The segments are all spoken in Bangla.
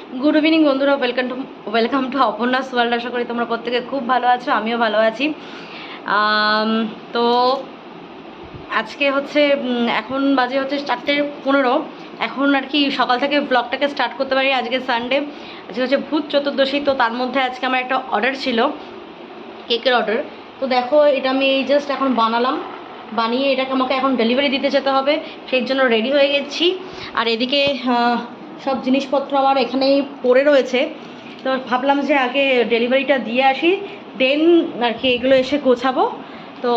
গুড ইভিনিং বন্ধুরা, ওয়েলকাম টু অপর্ণাস ওয়ার্ল্ড। আশা করি তোমরা প্রত্যেকে খুব ভালো আছো, আমিও ভালো আছি। তো আজকে হচ্ছে এখন বাজে হচ্ছে 4:15। এখন আর কি সকাল থেকে ব্লগটাকে স্টার্ট করতে পারি। আজকে সানডে, আজকে হচ্ছে ভূত চতুর্দশী। তো তার মধ্যে আজকে আমার একটা অর্ডার ছিল, কেকের অর্ডার। তো দেখো, এটা আমি এই জাস্ট এখন বানিয়ে এটাকে আমাকে এখন ডেলিভারি দিতে যেতে হবে, সেই জন্য রেডি হয়ে গেছি। আর এদিকে সব জিনিসপত্র আমার এখানেই পড়ে রয়েছে। তো ভাবলাম যে আগে ডেলিভারিটা দিয়ে আসি, দেন আর কি এগুলো এসে গোছাবো। তো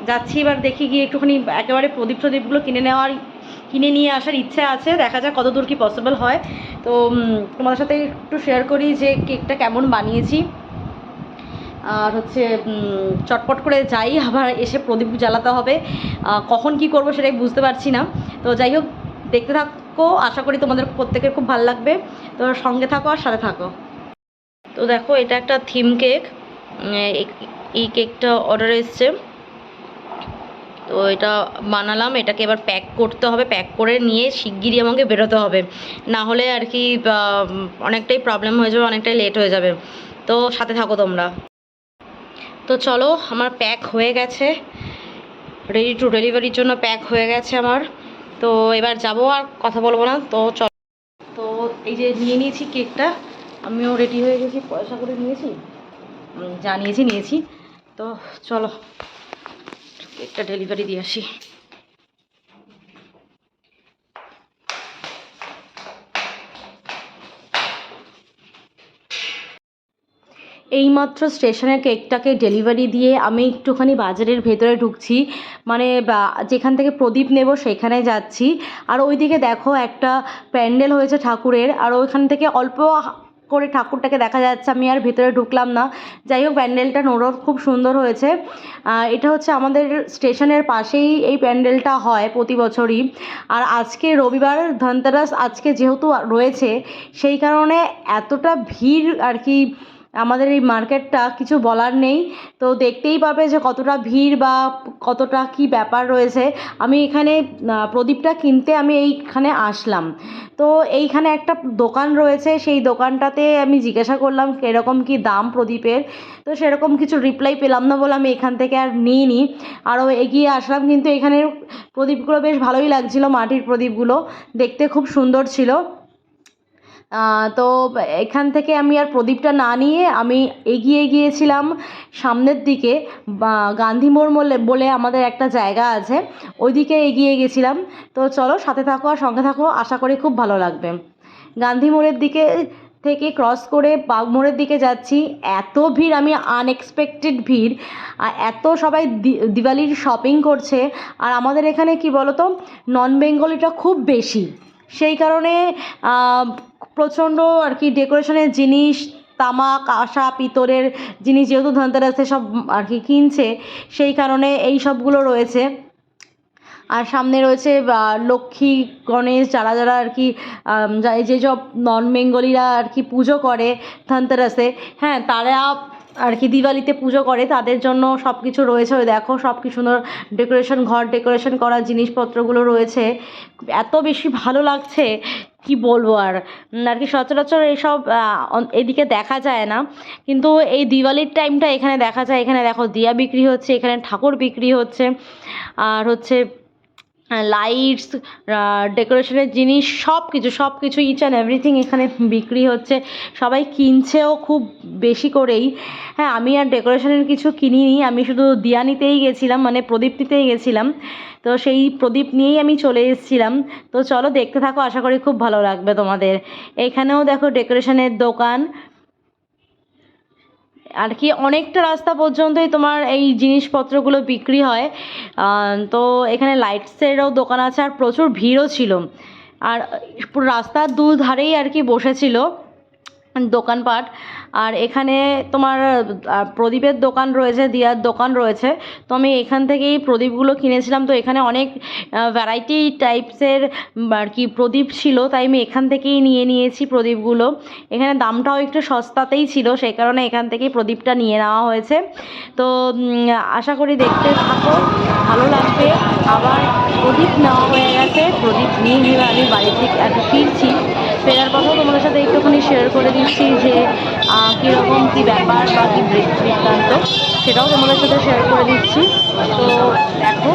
যাচ্ছি, এবার দেখি গিয়ে একটুখানি একেবারে প্রদীপগুলো কিনে নিয়ে আসার ইচ্ছে আছে। দেখা যাক কত দূর কি পসিবল হয়। তো তোমাদের সাথে একটু শেয়ার করি যে কেকটা কেমন বানিয়েছি। আর হচ্ছে চটপট করে যাই, আবার এসে প্রদীপ জ্বালাতে হবে। কখন কি করব সেটাই বুঝতে পারছি না। তো যাই হোক, দেখতে থাকো, আশা করি তোমাদের প্রত্যেকের খুব ভালো লাগবে। তো সঙ্গে থাকো আর সাথে থাকো। তো দেখো, এটা একটা থিম কেক। এই কেকটা অর্ডার এসছে। তো এটা বানালাম, এটাকে এবার প্যাক করতে হবে। প্যাক করে নিয়ে শিগগিরই আমাকে বেরোতে হবে, না হলে আর কি অনেকটাই প্রবলেম হয়ে যাবে, অনেকটাই লেট হয়ে যাবে। তো সাথে থাকো তোমরা। তো চলো, আমার প্যাক হয়ে গেছে, রেডি টু ডেলিভারির জন্য প্যাক হয়ে গেছে আমার। তো এবার যাবো, আর কথা বলবো না। তো চলো, তো এই যে নিয়ে নিয়েছি কেকটা, আমিও রেডি হয়ে গেছি, পয়সা করে নিয়েছি, যা নিয়েছি। তো চলো কেকটা ডেলিভারি দিয়ে আসি। এইমাত্র স্টেশনে কেকটাকে ডেলিভারি দিয়ে আমি একটুখানি বাজারের ভেতরে ঢুকছি, মানে যেখান থেকে প্রদীপ নেব সেখানে যাচ্ছি। আর ওইদিকে দেখো, একটা প্যান্ডেল হয়েছে ঠাকুরের, আর ওইখান থেকে অল্প করে ঠাকুরটাকে দেখা যাচ্ছে। আমি আর ভেতরে ঢুকলাম না। যাই হোক, প্যান্ডেলটা নরম খুব সুন্দর হয়েছে। এটা হচ্ছে আমাদের স্টেশনের পাশেই এই প্যান্ডেলটা হয় প্রতি বছরই। আর আজকে রবিবার, ধনতেরাস আজকে যেহেতু রয়েছে, সেই কারণে এতটা ভিড় আর কি। আমাদের এই মার্কেটটা কিছু বলার নেই। তো দেখতেই পাবে যে কতটা ভিড় বা কতটা কি ব্যাপার রয়েছে। আমি এখানে প্রদীপটা কিনতে আমি এইখানে আসলাম। তো এইখানে একটা দোকান রয়েছে, সেই দোকানটাতে আমি জিজ্ঞাসা করলাম কীরকম কী দাম প্রদীপের। তো সেরকম কিছু রিপ্লাই পেলাম না বলে আমি এখান থেকে আর নিইনি, আরও এগিয়ে আসলাম। কিন্তু এখানের প্রদীপগুলো বেশ ভালোই লাগছিলো, মাটির প্রদীপগুলো দেখতে খুব সুন্দর ছিল। তো এখান থেকে আমি আর প্রদীপটা না নিয়ে আমি এগিয়ে গিয়েছিলাম সামনের দিকে। গান্ধী মোড় বলে আমাদের একটা জায়গা আছে, ওইদিকে এগিয়ে গেছিলাম। তো চলো সাথে থাকো আর সঙ্গে থাকো, আশা করি খুব ভালো লাগবে। গান্ধী মোড়ের দিকে থেকে ক্রস করে বাগমোড়ের দিকে যাচ্ছি। এত ভিড়, আমি আনএক্সপেক্টেড ভিড়। আর এত সবাই দিওয়ালির শপিং করছে। আর আমাদের এখানে কি বলো তো, নন বেঙ্গলিটা খুব বেশি, সেই কারণে প্রচণ্ড আর কি ডেকোরেশনের জিনিস, তামা কাঁসা পিতলের জিনিস যেহেতু ধনতেরাসে সব আর কি কিনছে, সেই কারণে এই সবগুলো রয়েছে। আর সামনে রয়েছে লক্ষ্মী গণেশ, যারা যারা আর কি যেসব নন বেঙ্গলিরা আর কি পুজো করে ধনতেরাসে, হ্যাঁ তারা আর কি দিওয়ালিতে পুজো করে, তাদের জন্য সব কিছু রয়েছে। ওই দেখো, সব কি সুন্দর ডেকোরেশন, ঘর ডেকোরেশন করা জিনিসপত্রগুলো রয়েছে। এত বেশি ভালো লাগছে কি বলবো। আর কি সচরাচর এসব এদিকে দেখা যায় না, কিন্তু এই দিওয়ালির টাইমটা এখানে দেখা যায়। এখানে দেখো দিয়া বিক্রি হচ্ছে, এখানে ঠাকুর বিক্রি হচ্ছে, আর হচ্ছে লাইটস, ডেকোরেশনের জিনিস, সব কিছু ইচ অ্যান্ড এভরিথিং এখানে বিক্রি হচ্ছে। সবাই কিনছেও খুব বেশি করেই। হ্যাঁ, আমি আর ডেকোরেশনের কিছু কিনিনি, আমি শুধু দিয়া নিতেই গেছিলাম, মানে প্রদীপ নিতেই গেছিলাম। তো সেই প্রদীপ নিয়েই আমি চলে এসেছিলাম। তো চলো দেখতে থাকো, আশা করি খুব ভালো লাগবে তোমাদের। এখানেও দেখো ডেকোরেশনের দোকান, আর কি অনেকটা রাস্তা পর্যন্তই তোমার এই জিনিসপত্রগুলো বিক্রি হয়। তো এখানে লাইটসেরও দোকান আছে, আর প্রচুর ভিড়ও ছিল। আর পুরো রাস্তার দুধারেই আর কি বসেছিল দোকানপাট। আর এখানে তোমার প্রদীপের দোকান রয়েছে, দিয়ার দোকান রয়েছে। তো আমি এখান থেকেই প্রদীপগুলো কিনেছিলাম। তো এখানে অনেক ভ্যারাইটি টাইপসের আর কি প্রদীপ ছিল, তাই আমি এখান থেকেই নিয়েছি প্রদীপগুলো। এখানে দামটাও একটু সস্তাতেই ছিল, সেই কারণে এখান থেকেই প্রদীপটা নিয়ে নেওয়া হয়েছে। তো আশা করি দেখতে থাকো, ভালো লাগবে। আবার প্রদীপ নেওয়া হয়ে গেছে, প্রদীপ নিয়ে আমি বাড়ি থেকে আর ফিরছি। ফেরার কথাও তোমাদের সাথে একটুখানি শেয়ার করে দিচ্ছি যে কীরকম কী ব্যাপার বা কী বৃত্তান্ত, সেটাও তোমাদের সাথে শেয়ার করে দিচ্ছি। তো দেখো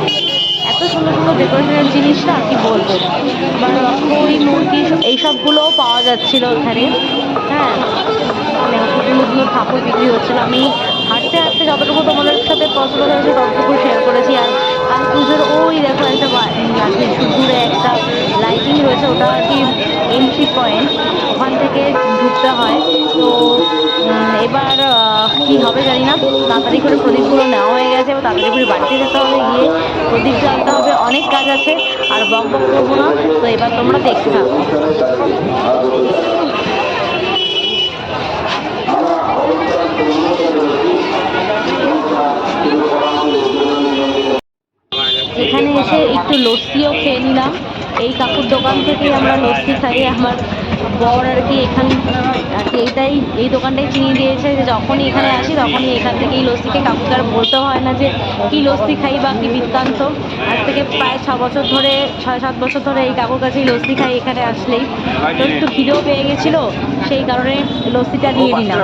এত সুন্দর সুন্দর ডেকোরেশনের জিনিস না কি বলবো। আবার কই মুরগি এইসবগুলোও পাওয়া যাচ্ছিলো এখানে। হ্যাঁ, মানে খুব সুন্দর সুন্দর ঠাকুর বিক্রি হচ্ছিলো। আমি হাঁটতে হাঁটতে যতটুকু তোমাদের সাথে পসিবল হয়েছে ততটুকু শেয়ার করেছি। আর কালী পুজোর ওই দেখো একটা আর কি দূরে একটা লাইটিং রয়েছে, ওটা আর কি এন্ট্রি পয়েন্ট, ওখান থেকে ঢুকতে হয়। তো এবার কি হবে জানি না, তাড়াতাড়ি করে প্রদীপগুলো নেওয়া হয়ে গেছে, এবার তাড়াতাড়ি করে বাড়িতে যেতে হবে, গিয়ে প্রদীপ জ্বালতে হবে, অনেক কাজ আছে। আর বক বক করবো না, তো এবার তোমরা দেখতে থাকো। এখানে এসে একটু লস্যিও খেয়ে নিলাম। এই কাকুর দোকান থেকেই আমরা লস্যি খাই। আমার বর আর কি এই দোকানটাই চিনিয়ে দিয়েছে যে যখনই এখানে আসি তখনই এখান থেকেই লস্যি খাই। কাকুকে আর বলতে হয় না যে কী লস্যি খাই বা কী বৃত্তান্ত। আজ থেকে প্রায় 6-7 বছর ধরে এই কাকুর কাছেই লস্যি খাই এখানে আসলেই। তো একটু খিদেও পেয়ে গেছিলো, সেই কারণে লস্যিটা নিয়ে নিলাম।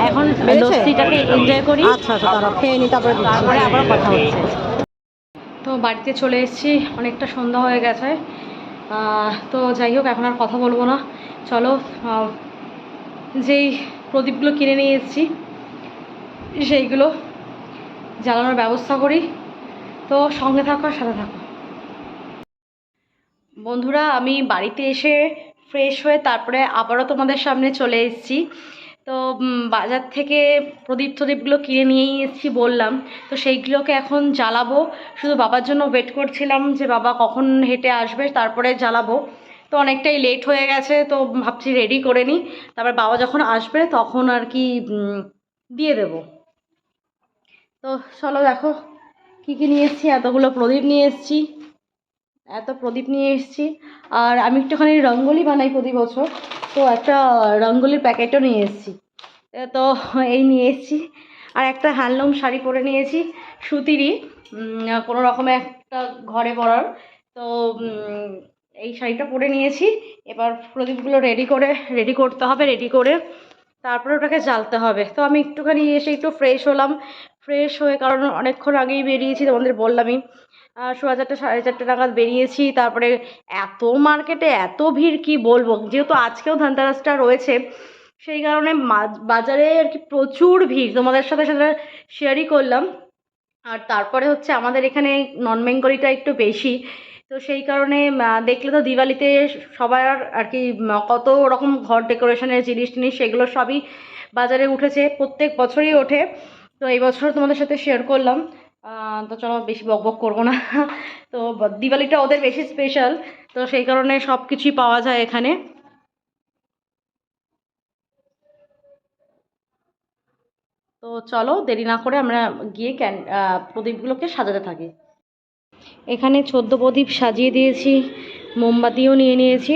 এখন লস্যিটাকে এনজয় করি। আচ্ছা, তারা খেয়ে নি, তারপরে আবার কথা হচ্ছে। তো বাড়িতে চলে এসেছি, অনেকটা সন্ধ্যা হয়ে গেছে। তো যাই হোক, এখন আর কথা বলবো না, চলো যেই প্রদীপগুলো কিনে নিয়ে এসেছি সেইগুলো জ্বালানোর ব্যবস্থা করি। তো সঙ্গে থাকো, সাথে থাকো। বন্ধুরা, আমি বাড়িতে এসে ফ্রেশ হয়ে তারপরে আবারও তোমাদের সামনে চলে এসেছি। তো বাজার থেকে প্রদীপগুলো কিনে নিয়েই এসেছি বললাম, তো সেইগুলোকে এখন জ্বালাবো। শুধু বাবার জন্য ওয়েট করছিলাম যে বাবা কখন হেঁটে আসবে তারপরে জ্বালাবো। তো অনেকটাই লেট হয়ে গেছে, তো ভাবছি রেডি করে নিই, তারপর বাবা যখন আসবে তখন আর কি দিয়ে দেব। তো চলো দেখো কী কী নিয়ে এসেছি। এত প্রদীপ নিয়ে এসেছি। আর আমি একটুখানি রঙ্গোলি বানাই প্রতি বছর, তো একটা রঙ্গোলির প্যাকেটও নিয়ে এসেছি। তো এই নিয়ে এসেছি। আর একটা হ্যান্ডলুম শাড়ি পরে নিয়েছি, সুতিরই, কোনো রকমে একটা ঘরে পরার। তো এই শাড়িটা পরে নিয়েছি। এবার প্রদীপগুলো রেডি করতে হবে, রেডি করে তারপরে ওটাকে জ্বালতে হবে। তো আমি একটুখানি এসে একটু ফ্রেশ হলাম। ফ্রেশ হয়ে, কারণ অনেকক্ষণ আগেই বেরিয়েছি, তোমাদের বললামই 4:30 4:30 নাগাদ বেরিয়েছি। তারপরে এত মার্কেটে এত ভিড় কি বলবো, যেহেতু আজকেও ধনতেরাসটা রয়েছে সেই কারণে বাজারে আর কি প্রচুর ভিড়, তোমাদের সাথে সাথে শেয়ারই করলাম। আর তারপরে হচ্ছে আমাদের এখানে নন বেঙ্গলিটা একটু বেশি, তো সেই কারণে দেখলে তো দিওয়ালিতে সবার আর কি কত রকম ঘর ডেকোরেশনের জিনিস সেগুলো সবই বাজারে উঠেছে, প্রত্যেক বছরই ওঠে। তো এই বছর তোমাদের সাথে শেয়ার করলাম। তো চলো বেশি বকবক করবো না। তো দিওয়ালিটা ওদের বেশি স্পেশাল, তো সেই কারণে সব কিছুই পাওয়া যায় এখানে। তো চলো দেরি না করে আমরা গিয়ে প্রদীপগুলোকে সাজাতে থাকি। এখানে 14 প্রদীপ সাজিয়ে দিয়েছি, মোমবাতিও নিয়ে নিয়েছি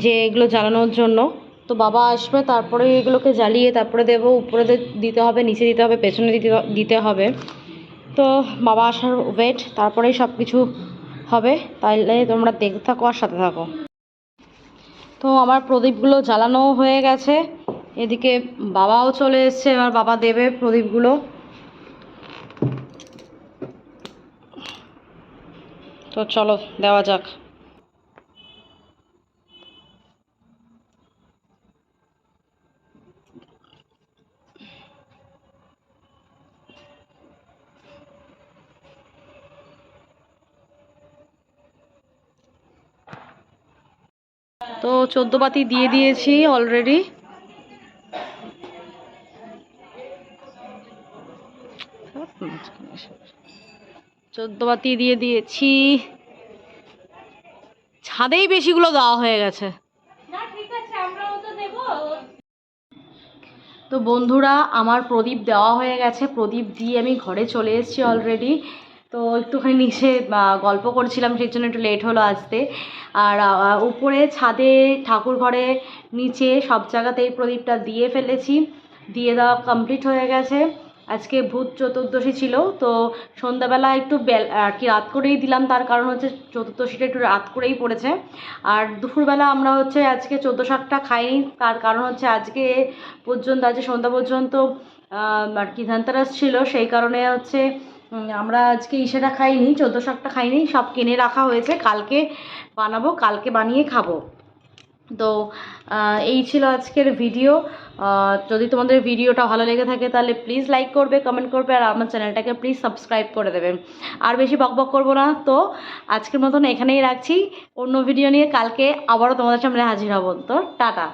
যে এগুলো জ্বালানোর জন্য। তো বাবা আসবে তারপরে এগুলোকে জ্বালিয়ে তারপরে দেবো। উপরে দিতে হবে, নিচে দিতে হবে, পেছনে দিতে হবে। তো বাবা আসার ওয়েট, তারপরেই সব কিছু হবে। তাইলে তোমরা দেখতে থাকো আর সাথে থাকো। তো আমার প্রদীপগুলো জ্বালানো হয়ে গেছে, এদিকে বাবাও চলে এসছে, এবার বাবা দেবে প্রদীপগুলো। তো চলো দেওয়া যাক। তো 14 বাতি দিয়ে দিয়েছি অলরেডি। চোদ্দ বাতি দিয়ে দিয়েছি, ছাদেই বেশিগুলো দেওয়া হয়ে গেছে। তো বন্ধুরা, আমার প্রদীপ দেওয়া হয়ে গেছে, প্রদীপ দিয়ে আমি ঘরে চলে এসেছি অলরেডি। তো একটুখানি নিচে গল্প করছিলাম, সেই জন্য একটু লেট হলো আসতে। আর উপরে ছাদে ঠাকুর ঘরে নিচে সব জায়গাতেই প্রদীপটা দিয়ে ফেলেছি, দিয়ে দেওয়া কমপ্লিট হয়ে গেছে। আজকে ভূত চতুর্দশী ছিল, তো সন্ধ্যাবেলা একটু আর কি রাত করেই দিলাম, তার কারণ হচ্ছে চতুর্দশীটা একটু রাত করেই পড়েছে। আর দুপুরবেলা আমরা হচ্ছে আজকে 14 শাকটা খাইনি, তার কারণ হচ্ছে আজকে পর্যন্ত, আজকে সন্ধ্যা পর্যন্ত আর কি ধনতেরাস ছিল, সেই কারণে হচ্ছে আমরা আজকে ইসেটা খাইনি, 14 শাকটা খাইনি, সব কিনে রাখা হয়েছে, কালকে বানাবো, কালকে বানিয়ে খাবো। তো এই ছিল আজকের ভিডিও। যদি তোমাদের ভিডিওটা ভালো লেগে থাকে তাহলে প্লিজ লাইক করবে, কমেন্ট করবে, আর আমার চ্যানেলটাকে প্লিজ সাবস্ক্রাইব করে দেবেন। আর বেশি বকবক করবো না, তো আজকের মতন এখানেই রাখছি। অন্য ভিডিও নিয়ে কালকে আবারও তোমাদের সামনে হাজির হব। তো টাটা।